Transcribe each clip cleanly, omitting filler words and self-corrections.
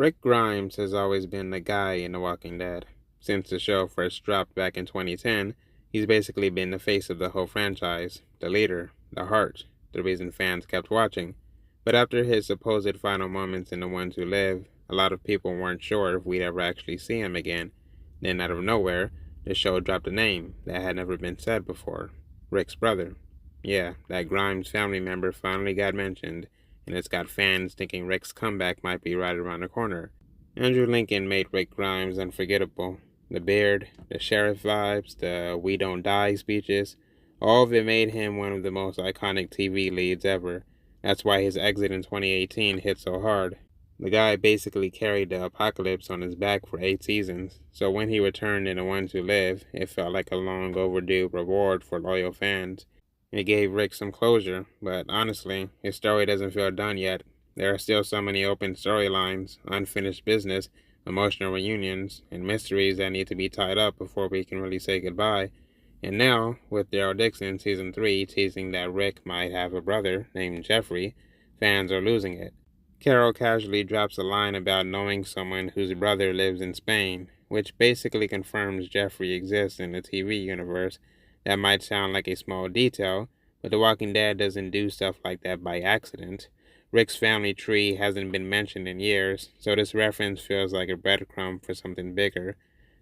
Rick Grimes has always been the guy in The Walking Dead. Since the show first dropped back in 2010, he's basically been the face of the whole franchise, the leader, the heart, the reason fans kept watching. But after his supposed final moments in The Ones Who Live, a lot of people weren't sure if we'd ever actually see him again. Then out of nowhere, the show dropped a name that had never been said before: Rick's brother. Yeah, that Grimes family member finally got mentioned, and it's got fans thinking Rick's comeback might be right around the corner. Andrew Lincoln made Rick Grimes unforgettable. The beard, the sheriff vibes, the we don't die speeches, all of it made him one of the most iconic TV leads ever. That's why his exit in 2018 hit so hard. The guy basically carried the apocalypse on his back for 8 seasons, so when he returned in The Ones Who Live, it felt like a long overdue reward for loyal fans. It gave Rick some closure, but honestly, his story doesn't feel done yet. There are still so many open storylines, unfinished business, emotional reunions, and mysteries that need to be tied up before we can really say goodbye. And now, with Daryl Dixon Season 3 teasing that Rick might have a brother named Jeffrey, fans are losing it. Carol casually drops a line about knowing someone whose brother lives in Spain, which basically confirms Jeffrey exists in the TV universe. That might sound like a small detail, but The Walking Dead doesn't do stuff like that by accident. Rick's family tree hasn't been mentioned in years, so this reference feels like a breadcrumb for something bigger.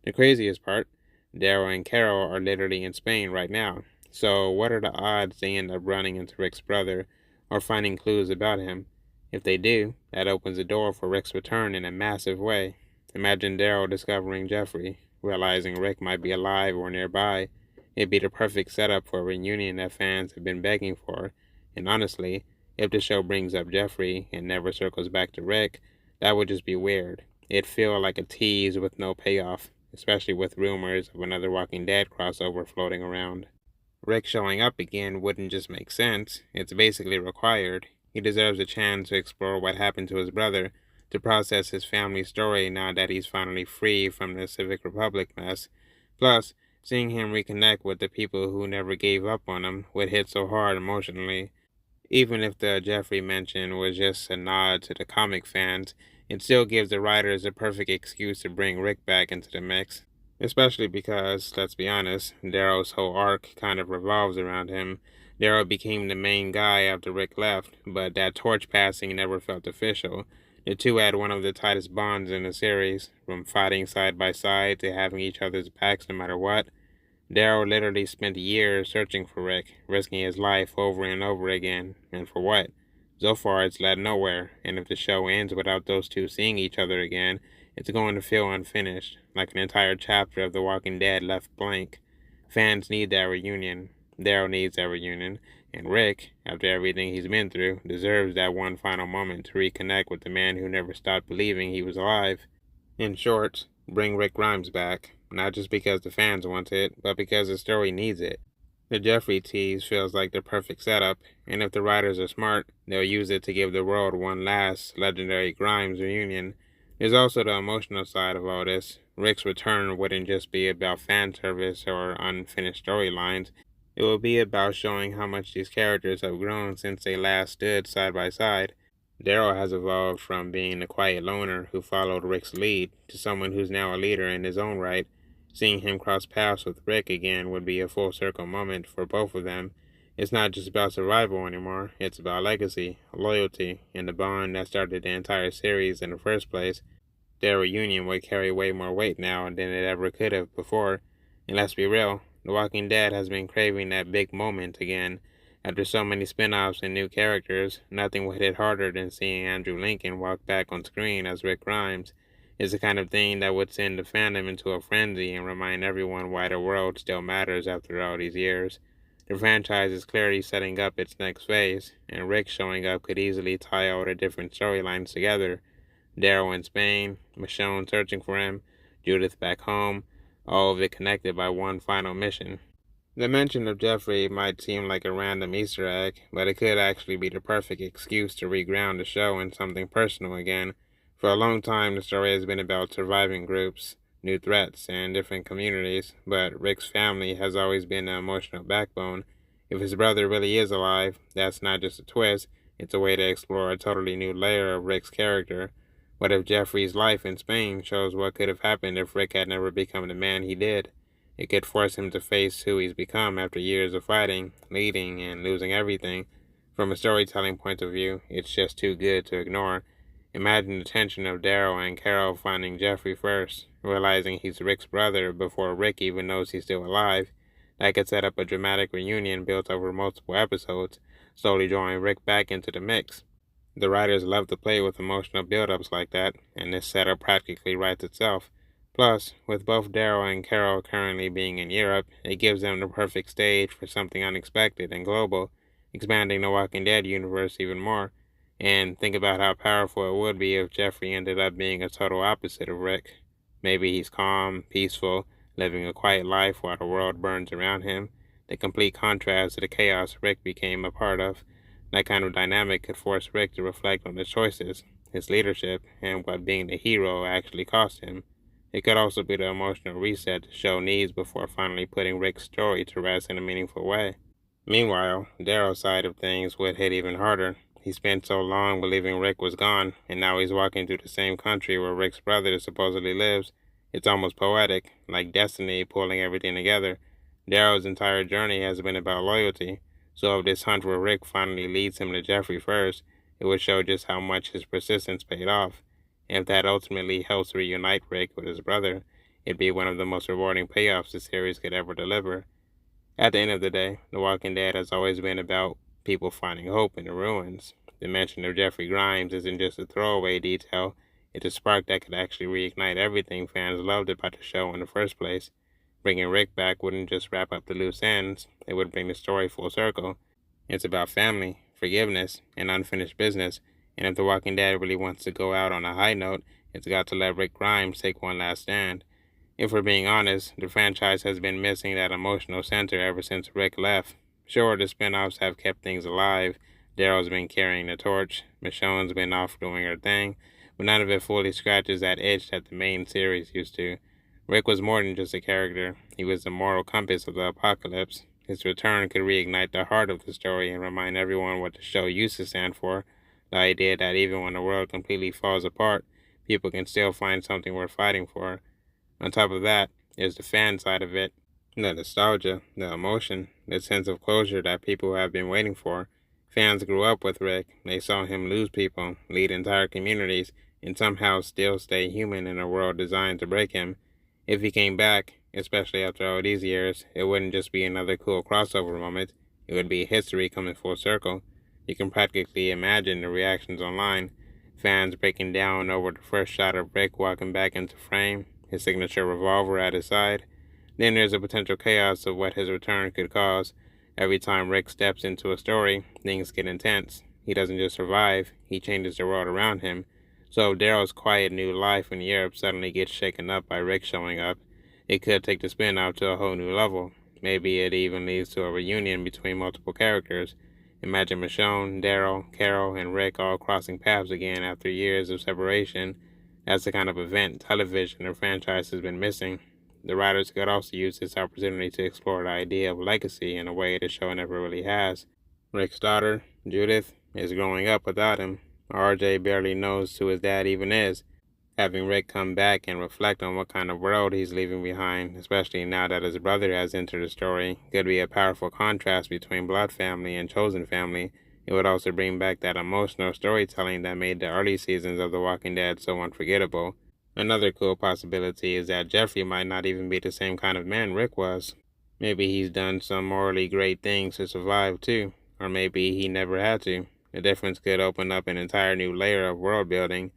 The craziest part, Daryl and Carol are literally in Spain right now, so what are the odds they end up running into Rick's brother or finding clues about him? If they do, that opens the door for Rick's return in a massive way. Imagine Daryl discovering Jeffrey, realizing Rick might be alive or nearby. It'd be the perfect setup for a reunion that fans have been begging for, and honestly, if the show brings up Jeffrey and never circles back to Rick, that would just be weird. It'd feel like a tease with no payoff, especially with rumors of another Walking Dead crossover floating around. Rick showing up again wouldn't just make sense, it's basically required. He deserves a chance to explore what happened to his brother, to process his family story now that he's finally free from the Civic Republic mess. Plus, seeing him reconnect with the people who never gave up on him would hit so hard emotionally. Even if the Jeffrey mention was just a nod to the comic fans, it still gives the writers a perfect excuse to bring Rick back into the mix. Especially because, let's be honest, Daryl's whole arc kind of revolves around him. Daryl became the main guy after Rick left, but that torch passing never felt official. The two had one of the tightest bonds in the series, from fighting side by side to having each other's backs no matter what. Daryl literally spent years searching for Rick, risking his life over and over again, and for what? So far, it's led nowhere, and if the show ends without those two seeing each other again, it's going to feel unfinished, like an entire chapter of The Walking Dead left blank. Fans need that reunion. Daryl needs that reunion, and Rick, after everything he's been through, deserves that one final moment to reconnect with the man who never stopped believing he was alive. In short, bring Rick Grimes back, not just because the fans want it, but because the story needs it. The Jeffrey tease feels like the perfect setup, and if the writers are smart, they'll use it to give the world one last legendary Grimes reunion. There's also the emotional side of all this. Rick's return wouldn't just be about fan service or unfinished storylines. It will be about showing how much these characters have grown since they last stood side by side. Daryl has evolved from being the quiet loner who followed Rick's lead to someone who's now a leader in his own right. Seeing him cross paths with Rick again would be a full circle moment for both of them. It's not just about survival anymore, it's about legacy, loyalty, and the bond that started the entire series in the first place. Their reunion would carry way more weight now than it ever could have before. And let's be real, The Walking Dead has been craving that big moment again. After so many spin-offs and new characters, nothing would hit harder than seeing Andrew Lincoln walk back on screen as Rick Grimes. It's the kind of thing that would send the fandom into a frenzy and remind everyone why the world still matters after all these years. The franchise is clearly setting up its next phase, and Rick showing up could easily tie all the different storylines together. Daryl in Spain, Michonne searching for him, Judith back home, all of it connected by one final mission. The mention of Jeffrey might seem like a random Easter egg, but it could actually be the perfect excuse to reground the show in something personal again. For a long time, the story has been about surviving groups, new threats, and different communities, but Rick's family has always been the emotional backbone. If his brother really is alive, that's not just a twist, it's a way to explore a totally new layer of Rick's character. What if Jeffrey's life in Spain shows what could have happened if Rick had never become the man he did? It could force him to face who he's become after years of fighting, leading, and losing everything. From a storytelling point of view, it's just too good to ignore. Imagine the tension of Daryl and Carol finding Jeffrey first, realizing he's Rick's brother before Rick even knows he's still alive. That could set up a dramatic reunion built over multiple episodes, slowly drawing Rick back into the mix. The writers love to play with emotional build-ups like that, and this setup practically writes itself. Plus, with both Daryl and Carol currently being in Europe, it gives them the perfect stage for something unexpected and global, expanding the Walking Dead universe even more. And think about how powerful it would be if Jeffrey ended up being a total opposite of Rick. Maybe he's calm, peaceful, living a quiet life while the world burns around him, the complete contrast to the chaos Rick became a part of. That kind of dynamic could force Rick to reflect on his choices, his leadership, and what being the hero actually cost him. It could also be the emotional reset the show needs before finally putting Rick's story to rest in a meaningful way. Meanwhile, Daryl's side of things would hit even harder. He spent so long believing Rick was gone, and now he's walking through the same country where Rick's brother supposedly lives. It's almost poetic, like destiny pulling everything together. Daryl's entire journey has been about loyalty, so if this hunt for Rick finally leads him to Jeffrey first, it would show just how much his persistence paid off. And if that ultimately helps reunite Rick with his brother, it'd be one of the most rewarding payoffs the series could ever deliver. At the end of the day, The Walking Dead has always been about people finding hope in the ruins. The mention of Jeffrey Grimes isn't just a throwaway detail, it's a spark that could actually reignite everything fans loved about the show in the first place. Bringing Rick back wouldn't just wrap up the loose ends, it would bring the story full circle. It's about family, forgiveness, and unfinished business, and if The Walking Dead really wants to go out on a high note, it's got to let Rick Grimes take one last stand. If we're being honest, the franchise has been missing that emotional center ever since Rick left. Sure, the spin-offs have kept things alive. Daryl's been carrying the torch, Michonne's been off doing her thing, but none of it fully scratches that itch that the main series used to. Rick was more than just a character. He was the moral compass of the apocalypse. His return could reignite the heart of the story and remind everyone what the show used to stand for. The idea that even when the world completely falls apart, people can still find something worth fighting for. On top of that, there's the fan side of it. The nostalgia, the emotion, the sense of closure that people have been waiting for. Fans grew up with Rick. They saw him lose people, lead entire communities, and somehow still stay human in a world designed to break him. If he came back, especially after all these years, it wouldn't just be another cool crossover moment. It would be history coming full circle. You can practically imagine the reactions online. Fans breaking down over the first shot of Rick walking back into frame, his signature revolver at his side. Then there's a potential chaos of what his return could cause. Every time Rick steps into a story, things get intense. He doesn't just survive, he changes the world around him. So if Daryl's quiet new life in Europe suddenly gets shaken up by Rick showing up, it could take the spin-off to a whole new level. Maybe it even leads to a reunion between multiple characters. Imagine Michonne, Daryl, Carol, and Rick all crossing paths again after years of separation. That's the kind of event television or franchise has been missing. The writers could also use this opportunity to explore the idea of legacy in a way the show never really has. Rick's daughter, Judith, is growing up without him. RJ barely knows who his dad even is. Having Rick come back and reflect on what kind of world he's leaving behind, especially now that his brother has entered the story, could be a powerful contrast between blood family and chosen family. It would also bring back that emotional storytelling that made the early seasons of The Walking Dead so unforgettable. Another cool possibility is that Jeffrey might not even be the same kind of man Rick was. Maybe he's done some morally great things to survive too, or maybe he never had to. The difference could open up an entire new layer of world building.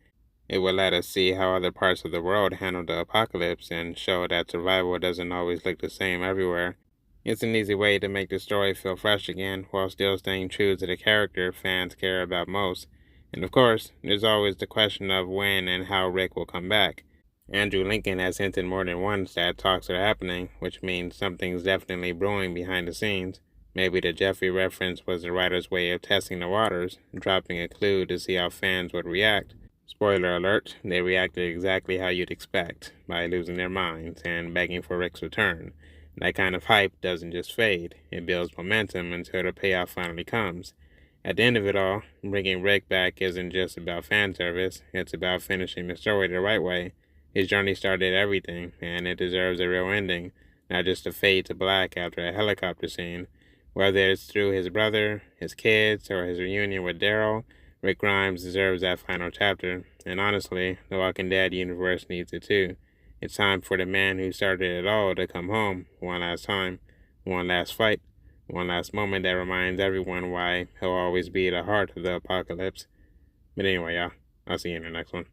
It would let us see how other parts of the world handle the apocalypse and show that survival doesn't always look the same everywhere. It's an easy way to make the story feel fresh again while still staying true to the character fans care about most. And of course, there's always the question of when and how Rick will come back. Andrew Lincoln has hinted more than once that talks are happening, which means something's definitely brewing behind the scenes. Maybe the Jeffrey reference was the writer's way of testing the waters, dropping a clue to see how fans would react. Spoiler alert, they reacted exactly how you'd expect, by losing their minds and begging for Rick's return. That kind of hype doesn't just fade, it builds momentum until the payoff finally comes. At the end of it all, bringing Rick back isn't just about fan service, it's about finishing the story the right way. His journey started everything, and it deserves a real ending, not just a fade to black after a helicopter scene. Whether it's through his brother, his kids, or his reunion with Daryl, Rick Grimes deserves that final chapter, and honestly, the Walking Dead universe needs it too. It's time for the man who started it all to come home one last time, one last fight, one last moment that reminds everyone why he'll always be the heart of the apocalypse. But anyway, y'all, I'll see you in the next one.